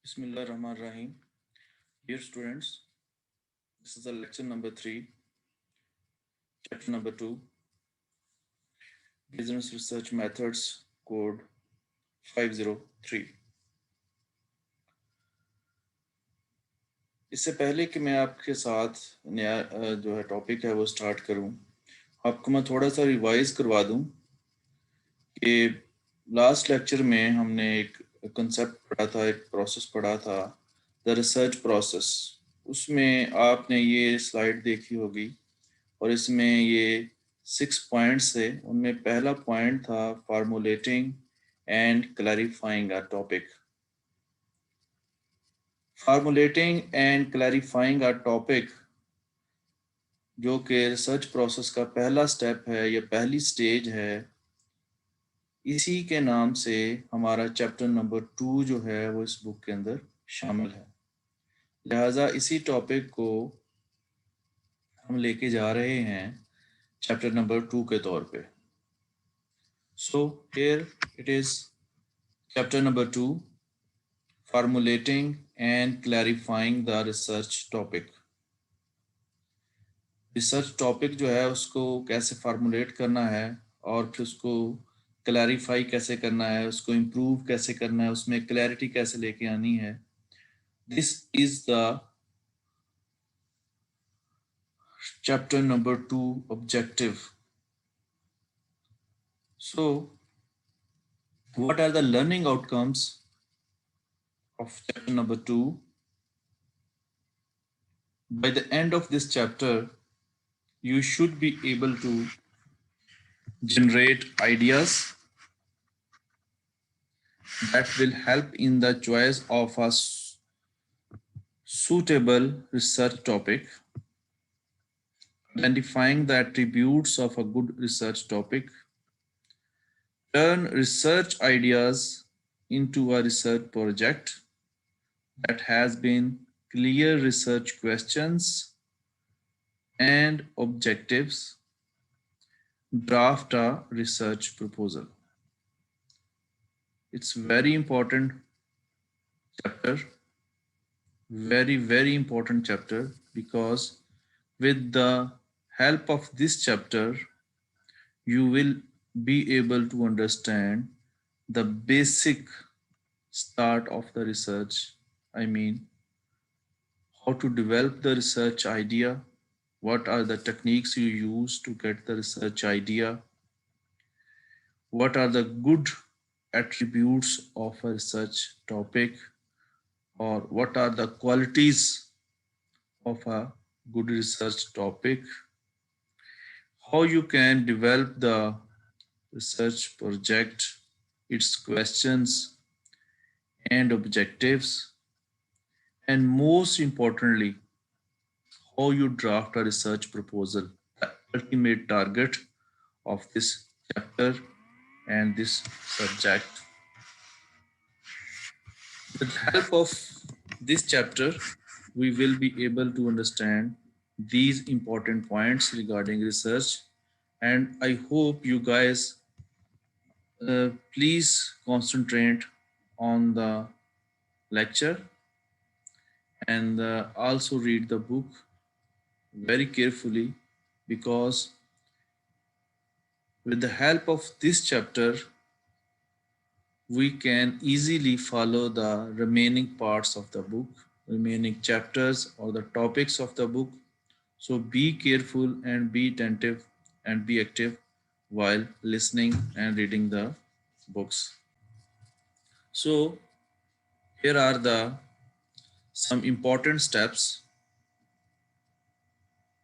Bismillahirrahmanirrahim. Dear students, this is the lecture number 3, chapter number 2, Business Research Methods, code 503. इससे पहले कि मैं आपके साथ नया जो है टॉपिक है वो स्टार्ट करूं, आपको मैं थोड़ा सा रिवाइज करवा दूं कि लास्ट लेक्चर में हमने एक कंसेप्ट पढ़ा था, एक प्रोसेस पढ़ा था, द रिसर्च प्रोसेस। उसमें आपने ये स्लाइड देखी होगी और इसमें ये 6 पॉइंट्स थे। उनमें पहला पॉइंट था formulating and clarifying a topic. Formulating and clarifying a topic जो कि रिसर्च प्रोसेस का पहला स्टेप है या पहली स्टेज है, इसी के नाम से हमारा चैप्टर नंबर 2 जो है वो इस बुक के अंदर शामिल है। लिहाजा इसी टॉपिक को हम लेके जा रहे हैं चैप्टर नंबर 2 के तौर पे। So here it is chapter number 2, formulating and clarifying the research topic। Research topic जो है उसको कैसे फार्मुलेट करना है और फिर उसको क्लैरिफाई कैसे करना है, उसको इम्प्रूव कैसे करना है, उसमें क्लैरिटी कैसे लेके आनी है। This is the chapter number 2 objective. So what are the learning outcomes of chapter number 2? By the end of this chapter, you should be able to generate ideas that will help in the choice of a suitable research topic, identifying the attributes of a good research topic, turn research ideas into a research project that has been clear research questions and objectives, draft a research proposal. It's very important chapter, very important chapter, because with the help of this chapter you will be able to understand the basic start of the research. I mean, how to develop the research idea, what are the techniques you use to get the research idea, what are the good attributes of a research topic, or what are the qualities of a good research topic, how you can develop the research project, its questions and objectives, and most importantly, how you draft a research proposal, the ultimate target of this chapter and this subject. With the help of this chapter, we will be able to understand these important points regarding research, and I hope you guys please concentrate on the lecture and also read the book very carefully, because with the help of this chapter we can easily follow the remaining parts of the book, remaining chapters or the topics of the book. So be careful and be attentive and be active while listening and reading the books. So here are the some important steps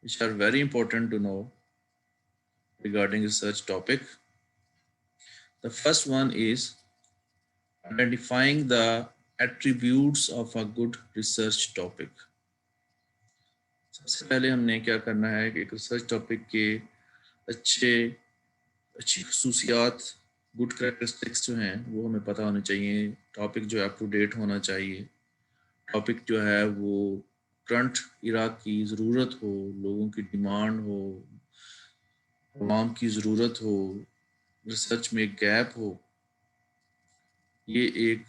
which are very important to know regarding research topic. The first one is identifying the attributes of a good research topic. सबसे पहले हमने क्या करना है कि एक research topic के अच्छी खसूसियात, गुड कैरेक्टरिस्टिक्स जो हैं वो हमें पता होनी चाहिए। टॉपिक जो है अप टू डेट होना चाहिए। टॉपिक जो है वो करंट इरा की ज़रूरत हो, लोगों की डिमांड हो, अवाम की ज़रूरत हो, रिसर्च में एक गैप हो। ये एक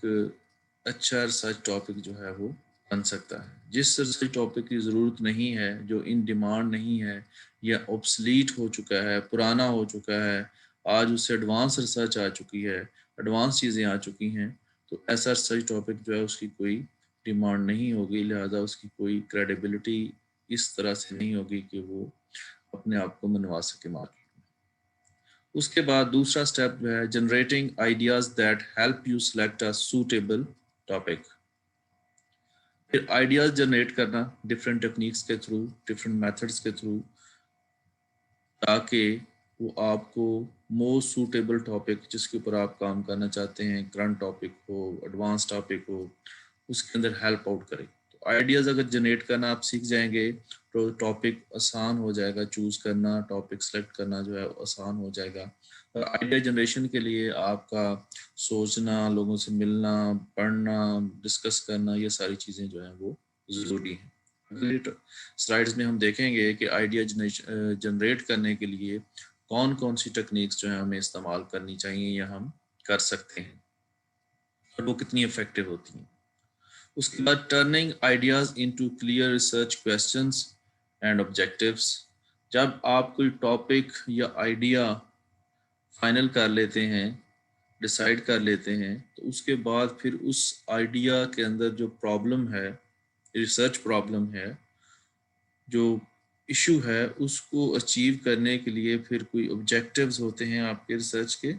अच्छा रिसर्च टॉपिक जो है वो बन सकता है। जिस रिसर्च टॉपिक की ज़रूरत नहीं है, जो इन डिमांड नहीं है या ऑब्सलीट हो चुका है, पुराना हो चुका है, आज उससे एडवांस रिसर्च आ चुकी है, एडवांस चीज़ें आ चुकी हैं, तो ऐसा रिसर्च टॉपिक जो है उसकी कोई डिमांड नहीं होगी, लिहाजा उसकी कोई क्रेडिबिलिटी इस तरह से नहीं होगी कि वो अपने आप को मनवा सके मार्केट। उसके बाद दूसरा स्टेप जो है generating ideas that help you select a suitable topic. फिर आइडियाज जनरेट करना डिफरेंट टेक्निक्स के थ्रू, डिफरेंट मेथड्स के थ्रू, ताकि वो आपको मोस्ट सूटेबल टॉपिक जिसके ऊपर आप काम करना चाहते हैं, करंट टॉपिक हो, एडवांस टॉपिक हो, उसके अंदर हेल्प आउट करे। तो आइडियाज़ अगर जनरेट करना आप सीख जाएंगे तो टॉपिक आसान हो जाएगा, चूज करना, टॉपिक सेलेक्ट करना जो है आसान हो जाएगा। और आइडिया जनरेशन के लिए आपका सोचना, लोगों से मिलना, पढ़ना, डिस्कस करना, ये सारी चीज़ें जो हैं वो ज़रूरी हैं। अगले स्लाइड्स में हम देखेंगे कि आइडिया जनरेट करने के लिए कौन कौन सी टेक्निक्स जो है हमें इस्तेमाल करनी चाहिए या हम कर सकते हैं और वो कितनी इफेक्टिव होती हैं। उसके बाद turning ideas into clear research questions and objectives. जब आप कोई टॉपिक या आइडिया फाइनल कर लेते हैं, डिसाइड कर लेते हैं, तो उसके बाद फिर उस आइडिया के अंदर जो प्रॉब्लम है, रिसर्च प्रॉब्लम है, जो इशू है, उसको अचीव करने के लिए फिर कोई ऑब्जेक्टिव्स होते हैं आपके रिसर्च के,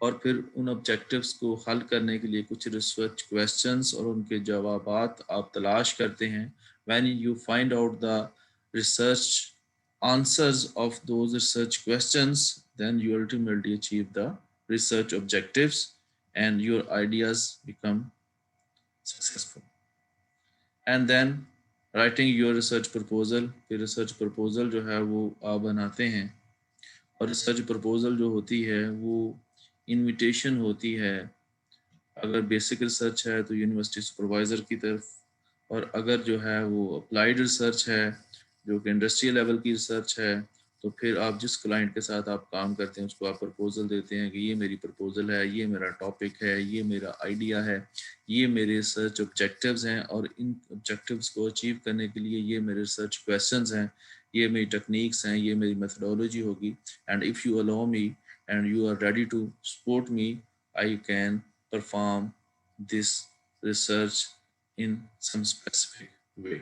और फिर उन ऑब्जेक्टिव्स को हल करने के लिए कुछ रिसर्च क्वेश्चंस और उनके जवाबात आप तलाश करते हैं। When you find out the research answers of those research questions, then you ultimately achieve the research objectives and your ideas become successful. And then writing your research proposal. फिर research proposal जो है वो आप बनाते हैं, और research proposal जो होती है वो इनविटेशन होती है। अगर बेसिक रिसर्च है तो यूनिवर्सिटी सुपरवाइज़र की तरफ, और अगर जो है वो अप्लाइड रिसर्च है जो कि इंडस्ट्रियल लेवल की रिसर्च है, तो फिर आप जिस क्लाइंट के साथ आप काम करते हैं उसको आप प्रपोजल देते हैं कि ये मेरी प्रपोजल है, ये मेरा टॉपिक है, ये मेरा आइडिया है, ये मेरे रिसर्च ऑब्जेक्टिव्स हैं, और इन ऑब्जेक्टिव्स को अचीव करने के लिए ये मेरे रिसर्च क्वेश्चंस हैं, ये मेरी टेक्निक्स हैं, ये मेरी मेथडोलॉजी होगी। And if you allow me and you are ready to support me, I can perform this research in some specific way.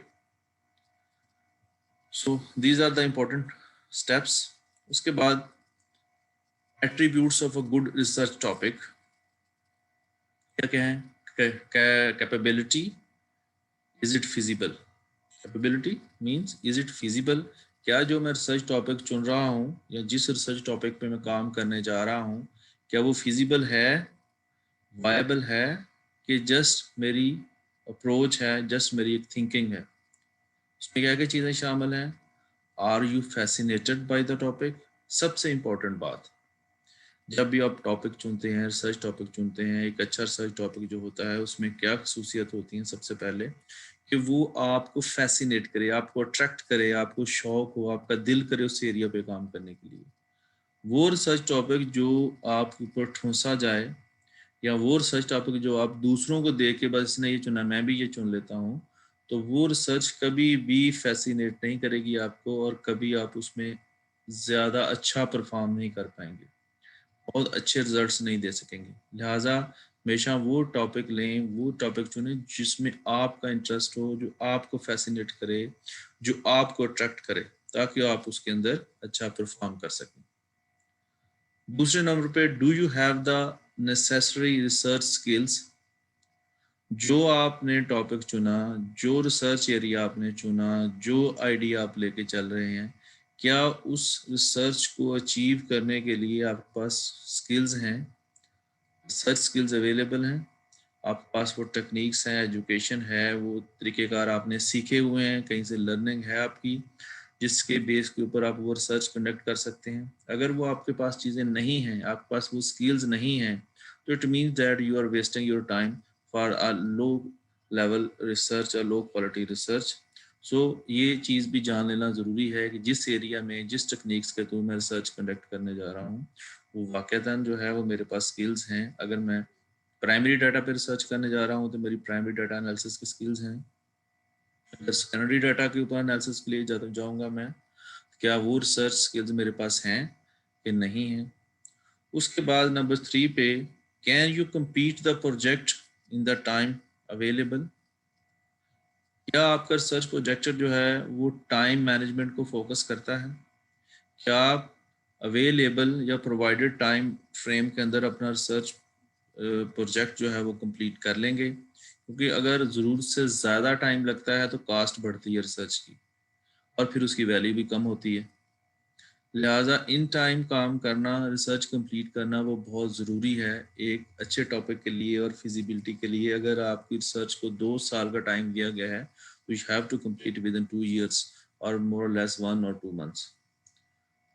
So these are the important steps. उसके बाद attributes of a good research topic क्या क्या है? Capability, is it feasible? Capability means is it feasible? क्या जो मैं research topic चुन रहा हूँ या जिस रिसर्च टॉपिक पे मैं काम करने जा रहा हूँ, क्या वो फिजिबल है, वायबल है, कि जस्ट मेरी अप्रोच है, जस्ट मेरी एक थिंकिंग है। उसमें क्या क्या चीज़ें शामिल हैं? Are you fascinated by the topic? सबसे इम्पोर्टेंट बात, जब भी आप टॉपिक चुनते हैं, रिसर्च टॉपिक चुनते हैं, एक अच्छा रिसर्च टॉपिक जो होता है उसमें क्या खसूसियत होती हैं? सबसे पहले कि वो आपको फैसिनेट करे, आपको अट्रैक्ट करे, आपको शौक हो, आपका दिल करे उस एरिया पे काम करने के लिए। वो रिसर्च टॉपिक जो आपके ऊपर ठूंसा जाए, या वो रिसर्च टॉपिक जो आप दूसरों को देख के बस इसने ये चुना मैं भी ये चुन लेता हूँ, तो वो रिसर्च कभी भी फैसिनेट नहीं करेगी आपको, और कभी आप उसमें ज़्यादा अच्छा परफॉर्म नहीं कर पाएंगे, बहुत अच्छे रिजल्ट्स नहीं दे सकेंगे। लिहाजा हमेशा वो टॉपिक लें, वो टॉपिक चुनें जिसमें आपका इंटरेस्ट हो, जो आपको फैसिनेट करे, जो आपको अट्रैक्ट करे, ताकि आप उसके अंदर अच्छा परफॉर्म कर सकें। दूसरे नंबर पे, do you have the necessary research skills? जो आपने टॉपिक चुना, जो रिसर्च एरिया आपने चुना, जो आइडिया आप लेके चल रहे हैं, क्या उस रिसर्च को अचीव करने के लिए आपके पास स्किल्स हैं, रिसर्च स्किल्स अवेलेबल हैं, आपके पास वो टेक्निक्स हैं, एजुकेशन है, वो तरीक़ेकार आपने सीखे हुए हैं, कहीं से लर्निंग है आपकी, जिसके बेस के ऊपर आप वो रिसर्च कंडक्ट कर सकते हैं। अगर वो आपके पास चीज़ें नहीं हैं, आपके पास वो स्किल्स नहीं हैं, तो it means that you are wasting your time for a low level research, low quality research. So ये चीज़ भी जान लेना ज़रूरी है कि जिस एरिया में, जिस टेक्निक्स के थ्रू मैं रिसर्च कंडक्ट करने जा रहा हूँ, वो वाक़तन जो है वो मेरे पास स्किल्स हैं। अगर मैं प्राइमरी डाटा पे रिसर्च करने जा रहा हूँ तो मेरी प्राइमरी डाटा एनालिसिस की स्किल्स हैं। अगर सेकेंडरी डाटा के ऊपर एनालिसिस के लिए जाऊँगा मैं, क्या वो रिसर्च स्किल्स मेरे पास हैं कि नहीं है। उसके बाद नंबर 3 पे, can you complete the project in the time available. क्या आपका रिसर्च प्रोजेक्ट जो है वो टाइम मैनेजमेंट को फोकस करता है। क्या आप अवेलेबल या प्रोवाइडेड टाइम फ्रेम के अंदर अपना रिसर्च प्रोजेक्ट जो है वो कंप्लीट कर लेंगे, क्योंकि अगर ज़रूरत से ज़्यादा टाइम लगता है तो कास्ट बढ़ती है रिसर्च की और फिर उसकी वैल्यू भी कम होती है। लिहाजा इन टाइम काम करना, रिसर्च कंप्लीट करना वो बहुत ज़रूरी है एक अच्छे टॉपिक के लिए और फिजिबिलिटी के लिए। अगर आपकी रिसर्च को 2 साल का टाइम दिया गया है तो you have to complete within 2 years और मोर और लेस 1 or 2 months।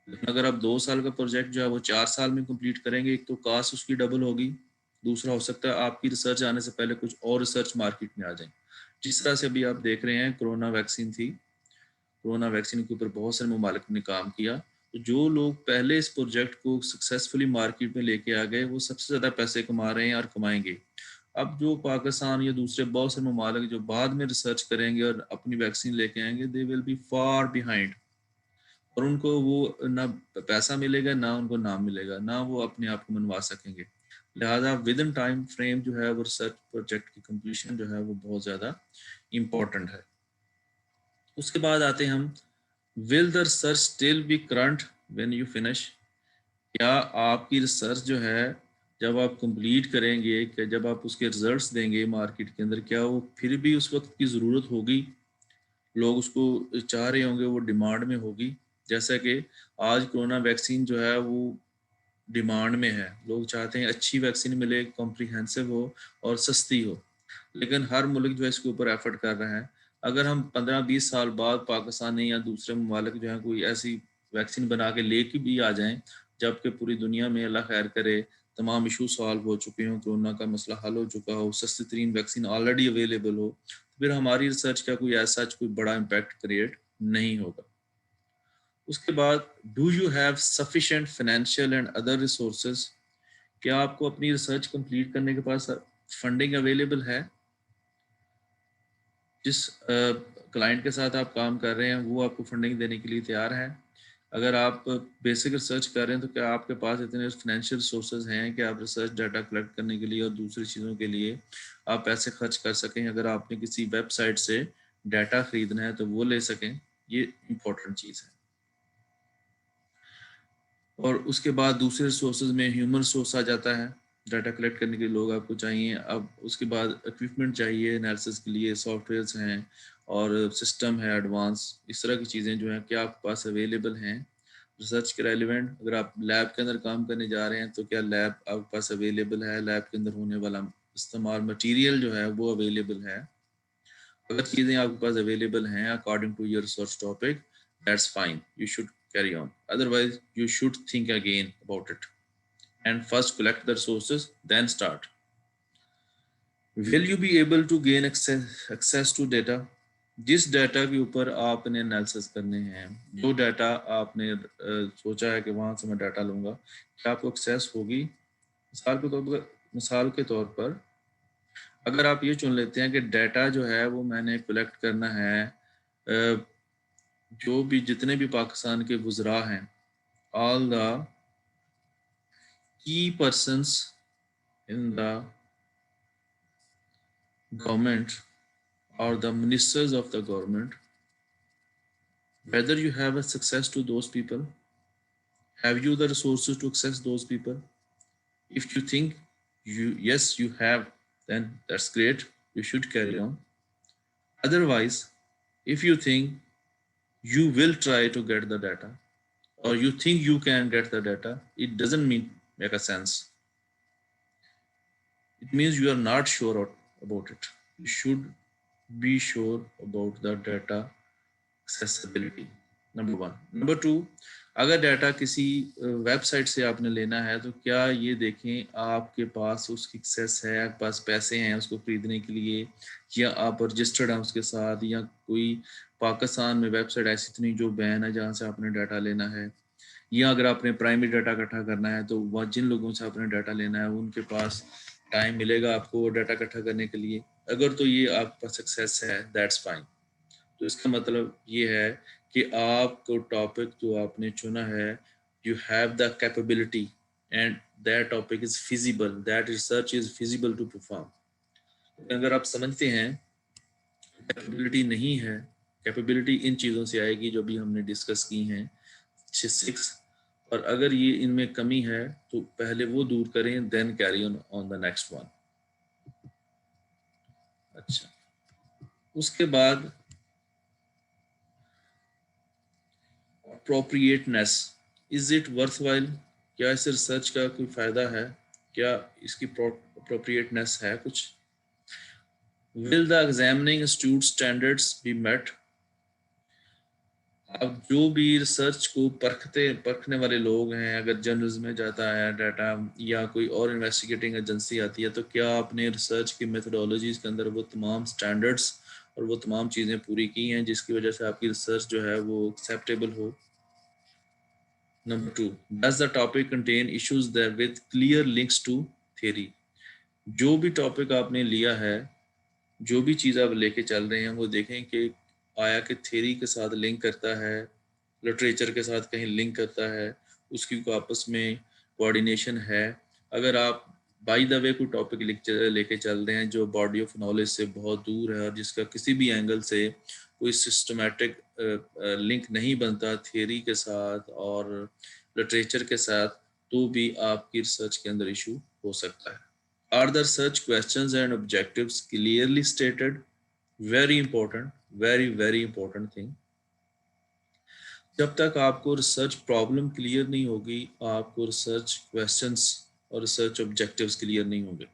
लेकिन अगर आप 2 साल का प्रोजेक्ट जो है वो 4 साल में कंप्लीट करेंगे, एक तो कास्ट उसकी डबल होगी, दूसरा हो सकता है आपकी रिसर्च आने से पहले कुछ और रिसर्च मार्केट में आ जाए। जिस तरह से अभी आप देख रहे हैं कोरोना वैक्सीन थी, कोरोना वैक्सीन के ऊपर बहुत सारे ममालिक ने काम किया, तो जो लोग पहले इस प्रोजेक्ट को सक्सेसफुली मार्केट में लेके आ गए वो सबसे ज़्यादा पैसे कमा रहे हैं और कमाएंगे। अब जो पाकिस्तान या दूसरे बहुत से ममालिक जो बाद में रिसर्च करेंगे और अपनी वैक्सीन लेके आएंगे, they will be far behind और उनको वो ना पैसा मिलेगा, ना उनको नाम मिलेगा, ना वो अपने आप को मनवा सकेंगे। लिहाजा विद इन टाइम फ्रेम जो है वो रिसर्च प्रोजेक्ट की कंप्लीशन जो है वो बहुत ज़्यादा इम्पोर्टेंट है। उसके बाद आते हैं हम, will the research still be current when you finish. क्या आपकी रिसर्च जो है जब आप कंप्लीट करेंगे, कि जब आप उसके रिजल्ट्स देंगे मार्केट के अंदर, क्या वो फिर भी उस वक्त की ज़रूरत होगी, लोग उसको चाह रहे होंगे, वो डिमांड में होगी। जैसा कि आज कोरोना वैक्सीन जो है वो डिमांड में है, लोग चाहते हैं अच्छी वैक्सीन मिले, कॉम्प्रिहेंसिव हो और सस्ती हो, लेकिन हर मुल्क जो है इसके ऊपर एफर्ट कर रहा है। अगर हम 15-20 साल बाद पाकिस्तान या दूसरे ममालिक जो है कोई ऐसी वैक्सीन बना के लेके भी आ जाएं, जबकि पूरी दुनिया में अल्लाह खैर करे तमाम इशू सॉल्व हो चुके हों, कोरोना का मसला हल हो चुका हो, सस्ती तरीन वैक्सीन ऑलरेडी अवेलेबल हो, फिर हमारी रिसर्च का कोई ऐसा कोई बड़ा इम्पैक्ट क्रिएट नहीं होगा। उसके बाद, do you have sufficient financial and other resources. क्या आपको अपनी रिसर्च कंप्लीट करने के पास फंडिंग अवेलेबल है। जिस क्लाइंट के साथ आप काम कर रहे हैं वो आपको फंडिंग देने के लिए तैयार है। अगर आप बेसिक रिसर्च कर रहे हैं तो क्या आपके पास इतने फाइनेंशियल रिसोर्सेज हैं कि आप रिसर्च डाटा कलेक्ट करने के लिए और दूसरी चीज़ों के लिए आप पैसे खर्च कर सकें। अगर आपने किसी वेबसाइट से डाटा खरीदना है तो वो ले सकें, ये इम्पोर्टेंट चीज़ है। और उसके बाद दूसरे रिसोर्सेज में ह्यूमन रिसोर्स आ जाता है, डाटा कलेक्ट करने के लिए लोग आपको चाहिए। अब उसके बाद इक्विपमेंट चाहिए एनालिसिस के लिए, सॉफ्टवेयर्स हैं और सिस्टम है एडवांस, इस तरह की चीज़ें जो हैं क्या आपके पास अवेलेबल हैं रिसर्च के रेलिवेंट। अगर आप लैब के अंदर काम करने जा रहे हैं तो क्या लैब आपके पास अवेलेबल है, लैब के अंदर होने वाला इस्तेमाल मटीरियल जो है वो अवेलेबल है। अगर चीज़ें आपके पास अवेलेबल हैं according to your research topic, that's fine, you should carry on. Otherwise, you should think again about it and first collect the resources, then start. Will you be able to gain access to data? जिस data के ऊपर आपने analysis करने हैं, जो data आपने सोचा है कि वहाँ से मैं डाटा लूँगा, क्या आपको एक्सेस होगी। मिसाल के तौर पर अगर आप ये चुन लेते हैं कि डाटा जो है वो मैंने कलेक्ट करना है, जो भी जितने भी पाकिस्तान के वुज़रा हैं, all the key persons in the government or the ministers of the government, whether you have a success to those people, have you the resources to access those people. If you think yes you have, then that's great, you should carry on. Otherwise, if you think you will try to get the data or you think you can get the data, it doesn't mean make a sense. It means you are not sure about it. You should be sure about the data accessibility, number 1। Number 2, अगर data किसी website से आपने लेना है तो क्या ये देखें आपके पास उसकी एक्सेस है, आपके पास पैसे हैं उसको खरीदने के लिए, या आप रजिस्टर्ड हैं उसके साथ, या कोई पाकिस्तान में वेबसाइट ऐसी तो नहीं जो बैन है जहाँ से आपने डाटा लेना है, या अगर आपने प्राइमरी डाटा इकट्ठा करना है तो वह जिन लोगों से आपने डाटा लेना है उनके पास टाइम मिलेगा आपको डाटा इकट्ठा करने के लिए। अगर तो ये आपका सक्सेस है, दैट्स फाइन। तो इसका मतलब ये है कि आपको टॉपिक जो आपने चुना है, you have the capability and that topic is feasible, that research is feasible to perform. अगर आप समझते हैं कैपेबिलिटी नहीं है, कैपेबिलिटी इन चीज़ों से आएगी जो भी हमने डिस्कस की हैं 6, और अगर ये इनमें कमी है तो पहले वो दूर करें, then carry on the next one. अच्छा, उसके बाद अप्रोप्रिएटनेस, इज इट वर्थवाइल, क्या इस रिसर्च का कोई फ़ायदा है, क्या इसकी अप्रोप्रिएटनेस है कुछ। Will the examining institute standards be met, अब जो भी रिसर्च को परखने वाले लोग हैं, अगर जर्नल्स में जाता है डाटा या कोई और इन्वेस्टिगेटिंग एजेंसी आती है, तो क्या आपने रिसर्च की मेथडोलॉजीज के अंदर वो तमाम स्टैंडर्ड्स और वो तमाम चीज़ें पूरी की हैं जिसकी वजह से आपकी रिसर्च जो है वो एक्सेप्टेबल हो। Number 2, does the topic contain issues that with clear links to theory, जो भी टॉपिक आपने लिया है, जो भी चीज़ आप लेके चल रहे हैं, वो देखें कि आया कि थ्योरी के साथ लिंक करता है, लिटरेचर के साथ कहीं लिंक करता है, उसकी को आपस में कोऑर्डिनेशन है। अगर आप बाय द वे कोई टॉपिक लेके चल रहे हैं जो बॉडी ऑफ नॉलेज से बहुत दूर है और जिसका किसी भी एंगल से कोई सिस्टमैटिक लिंक नहीं बनता थ्योरी के साथ और लिटरेचर के साथ, तो भी आपकी रिसर्च के अंदर इशू हो सकता है। Are the research questions and objectives clearly stated? Very important, very important thing. जब तक आपको रिसर्च प्रॉब्लम क्लियर नहीं होगी, आपको रिसर्च क्वेश्चंस और रिसर्च ऑब्जेक्टिव्स क्लियर नहीं होंगे।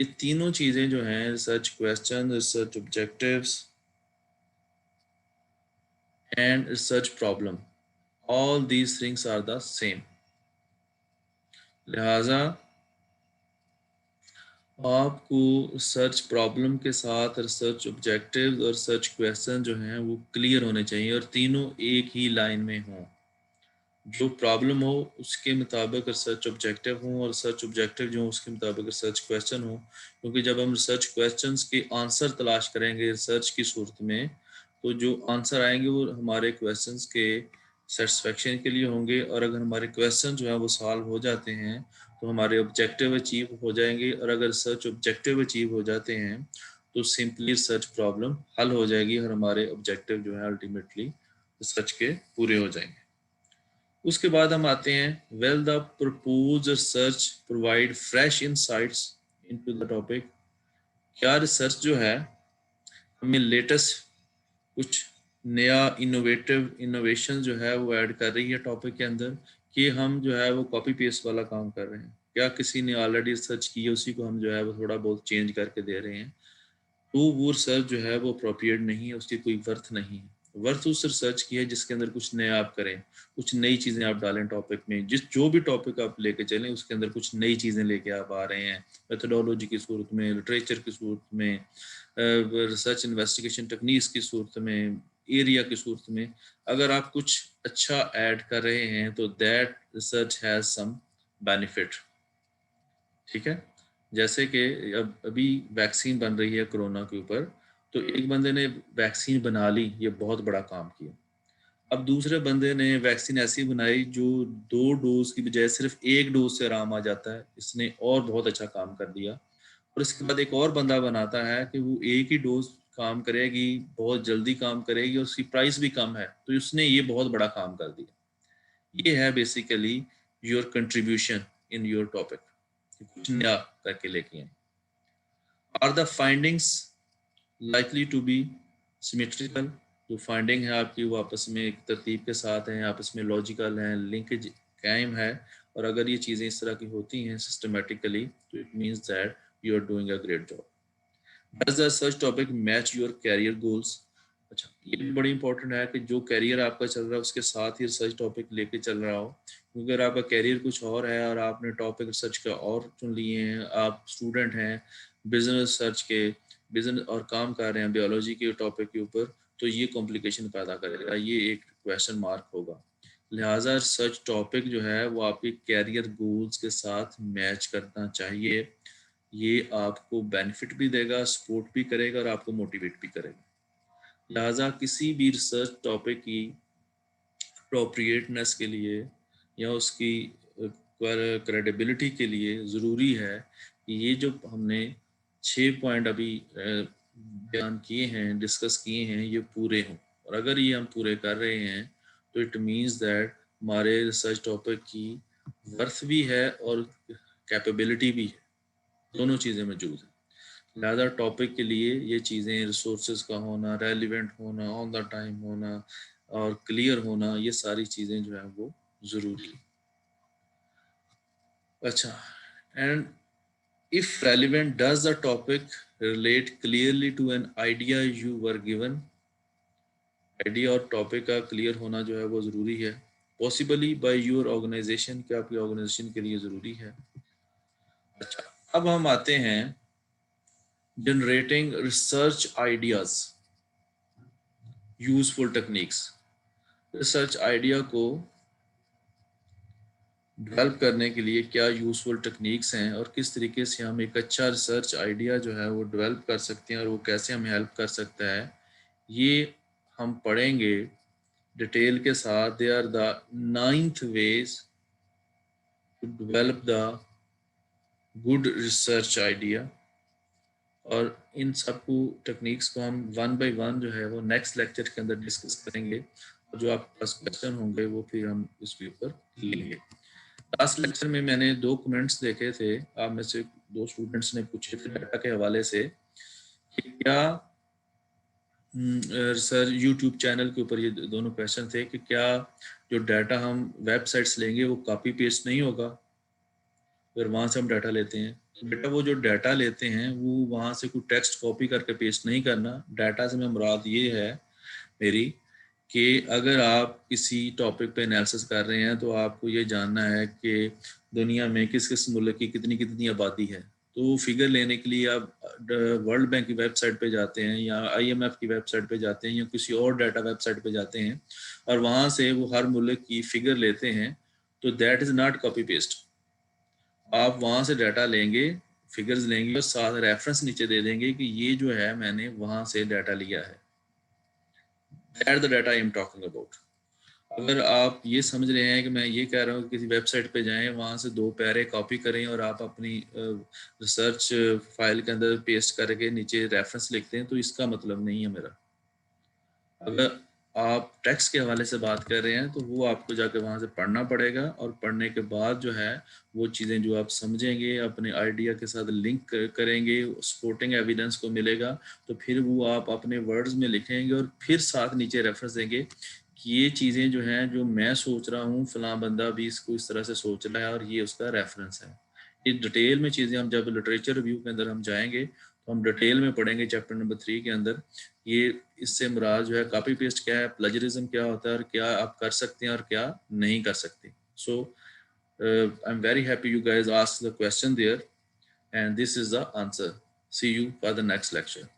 ये तीनों चीजें जो हैं, research question, research objectives and research problem, all these things are the same. लिहाजा आपको रिसर्च प्रॉब्लम के साथ रिसर्च ऑब्जेक्टिव्स और रिसर्च क्वेश्चन जो हैं वो क्लियर होने चाहिए और तीनों एक ही लाइन में हों। जो प्रॉब्लम हो उसके मुताबिक रिसर्च ऑब्जेक्टिव हों और रिसर्च ऑब्जेक्टिव जो हो उसके मुताबिक रिसर्च क्वेश्चन हो, क्योंकि जब हम रिसर्च क्वेश्चंस के आंसर तलाश करेंगे रिसर्च की सूरत में, तो जो आंसर आएंगे वो हमारे क्वेश्चंस के सेटिस्फेक्शन के लिए होंगे, और अगर हमारे क्वेश्चन जो है वो सॉल्व हो जाते हैं तो हमारे ऑब्जेक्टिव अचीव हो जाएंगे, और अगर रिसर्च ऑब्जेक्टिव अचीव हो जाते हैं तो सिंपली रिसर्च प्रॉब्लम हल हो जाएगी और हमारे ऑब्जेक्टिव जो है अल्टीमेटली रिसर्च के पूरे हो जाएंगे। उसके बाद हम आते हैं, well the propose research provide fresh insights into the topic, क्या रिसर्च जो है हमें लेटेस्ट कुछ नया इनोवेशन जो है वो ऐड कर रही है टॉपिक के अंदर, कि हम जो है वो कॉपी पेस्ट वाला काम कर रहे हैं, क्या किसी ने ऑलरेडी रिसर्च की है उसी को हम जो है वो थोड़ा बहुत चेंज करके दे रहे हैं, तो वो रिसर्च जो है वो अप्रोप्रिएट नहीं है, उसकी कोई वर्थ नहीं है। वर्थ उस रिसर्च की है जिसके अंदर कुछ नया आप करें, कुछ नई चीज़ें आप डालें टॉपिक में, जो भी टॉपिक आप लेके चलें उसके अंदर कुछ नई चीज़ें लेके आप आ रहे हैं, मेथडोलॉजी की सूरत में, लिटरेचर की सूरत में, रिसर्च इन्वेस्टिगेशन टेक्निक्स की सूरत में, एरिया की सूरत में। अगर आप कुछ अच्छा ऐड कर रहे हैं तो that research has some benefit. ठीक है, जैसे कि अब अभी वैक्सीन बन रही है कोरोना के ऊपर, तो एक बंदे ने वैक्सीन बना ली, ये बहुत बड़ा काम किया। अब दूसरे बंदे ने वैक्सीन ऐसी बनाई जो 2 डोज की बजाय सिर्फ 1 डोज से आराम आ जाता है, इसने और बहुत अच्छा काम कर दिया। और इसके बाद एक और बंदा बनाता है कि वो एक ही डोज काम करेगी, बहुत जल्दी काम करेगी और उसकी प्राइस भी कम है, तो उसने ये बहुत बड़ा काम कर दिया। ये है basically your contribution in your topic, कुछ नया करके लेके आए। Are the findings likely to be symmetrical, जो फाइंडिंग है आपकी वो आपस में एक तरतीब के साथ हैं, आपस में लॉजिकल हैं, लिंकेज कायम है, और अगर ये चीज़ें इस तरह की होती हैं सिस्टमेटिकली तो it means that you are doing a great job. Does the search topic match your career goals, अच्छा ये भी बड़ी इंपॉर्टेंट है कि जो कैरियर आपका चल रहा है उसके साथ ही रिसर्च टॉपिक लेके चल रहा हो, क्योंकि अगर आपका कैरियर कुछ और है और आपने टॉपिक रिसर्च का और चुन लिए हैं, आप स्टूडेंट हैं बिजनेस रिसर्च के, बिजनेस और काम कर रहे हैं बायोलॉजी के टॉपिक के ऊपर, तो ये कॉम्प्लिकेशन पैदा करेगा, ये एक क्वेश्चन मार्क होगा। लिहाजा रिसर्च टॉपिक जो है वो आपके कैरियर गोल्स के साथ मैच करना चाहिए। ये आपको बेनिफिट भी देगा, सपोर्ट भी करेगा और आपको मोटिवेट भी करेगा। लिहाजा किसी भी रिसर्च टॉपिक की अप्रोप्रिएटनेस के लिए या उसकी क्रेडिबिलिटी के लिए ज़रूरी है कि ये जो हमने 6 पॉइंट अभी बयान किए हैं, डिस्कस किए हैं, ये पूरे हों। और अगर ये हम पूरे कर रहे हैं तो इट मीन्स दैट हमारे रिसर्च टॉपिक की वर्थ भी है और कैपेबिलिटी भी है, दोनों चीज़ें मौजूद हैं। लिहाजा टॉपिक के लिए ये चीज़ें, रिसोर्सेज का होना, रेलिवेंट होना, ऑन द टाइम होना और क्लियर होना, ये सारी चीज़ें जो है वो ज़रूरी है। अच्छा, and if relevant, does the topic relate clearly to an idea you were given? Idea और टॉपिक का क्लियर होना जो है वो ज़रूरी है। पॉसिबली बाय योर ऑर्गेनाइजेशन, क्या आपकी ऑर्गेनाइजेशन के लिए ज़रूरी है। अच्छा, अब हम आते हैं generating research ideas, useful techniques. Research idea को डेवलप करने के लिए क्या यूजफुल टेक्निक्स हैं और किस तरीके से हम एक अच्छा रिसर्च आइडिया जो है वो डेवलप कर सकते हैं और वो कैसे हमें हेल्प कर सकता है, ये हम पढ़ेंगे डिटेल के साथ। They are the 9th ways to develop the good research idea. और इन सबको टेक्निक्स को हम वन बाय वन जो है वो नेक्स्ट लेक्चर के अंदर डिस्कस करेंगे। और जो आपके पास क्वेश्चन होंगे वो फिर हम इसके ऊपर लेंगे। लास्ट लेक्चर में मैंने 2 कमेंट्स देखे थे, आप में से 2 स्टूडेंट्स ने पूछे थे डाटा के हवाले से कि क्या सर यूट्यूब चैनल के ऊपर ये दोनों क्वेश्चन थे कि क्या जो डाटा हम वेबसाइट्स लेंगे वो कॉपी पेस्ट नहीं होगा, फिर वहाँ से हम डाटा लेते हैं। तो बेटा वो जो डाटा लेते हैं वो वहाँ से कोई टेक्स्ट कॉपी करके पेस्ट नहीं करना। डाटा से मैं मुराद ये है मेरी कि अगर आप किसी टॉपिक पे एनालिसिस कर रहे हैं तो आपको ये जानना है कि दुनिया में किस किस मुल्क की कितनी कितनी आबादी है। तो फिगर लेने के लिए आप वर्ल्ड बैंक की वेबसाइट पे जाते हैं या IMF की वेबसाइट पे जाते हैं या किसी और डाटा वेबसाइट पे जाते हैं और वहाँ से वो हर मुल्क की फिगर लेते हैं। तो that is not copy paste. आप वहाँ से डाटा लेंगे, फिगर्स लेंगे और साथ रेफरेंस नीचे दे देंगे कि ये जो है मैंने वहाँ से डाटा लिया है। That the data I am talking about. अगर आप ये समझ रहे हैं कि मैं ये कह रहा हूँ कि किसी वेबसाइट पे जाएं, वहाँ से 2 पैरे कॉपी करें और आप अपनी रिसर्च फाइल के अंदर पेस्ट करके नीचे रेफरेंस लिखते हैं, तो इसका मतलब नहीं है मेरा। अगर आप टेक्स्ट के हवाले से बात कर रहे हैं तो वो आपको जाकर वहाँ से पढ़ना पड़ेगा और पढ़ने के बाद जो है वो चीज़ें जो आप समझेंगे अपने आइडिया के साथ लिंक करेंगे, सपोर्टिंग एविडेंस को मिलेगा, तो फिर वो आप अपने वर्ड्स में लिखेंगे और फिर साथ नीचे रेफरेंस देंगे कि ये चीज़ें जो हैं जो मैं सोच रहा हूँ फलां बंदा भी इसको इस तरह से सोच रहा है और ये उसका रेफरेंस है। ये डिटेल में चीज़ें हम जब लिटरेचर रिव्यू के अंदर हम जाएंगे तो हम डिटेल में पढ़ेंगे चैप्टर नंबर 3 के अंदर। ये इससे मुराद जो है कॉपी पेस्ट क्या है, प्लेजरिज्म क्या होता है और क्या आप कर सकते हैं और क्या नहीं कर सकते। So I am very happy you guys asked the question there and this is the answer. See you for the next lecture.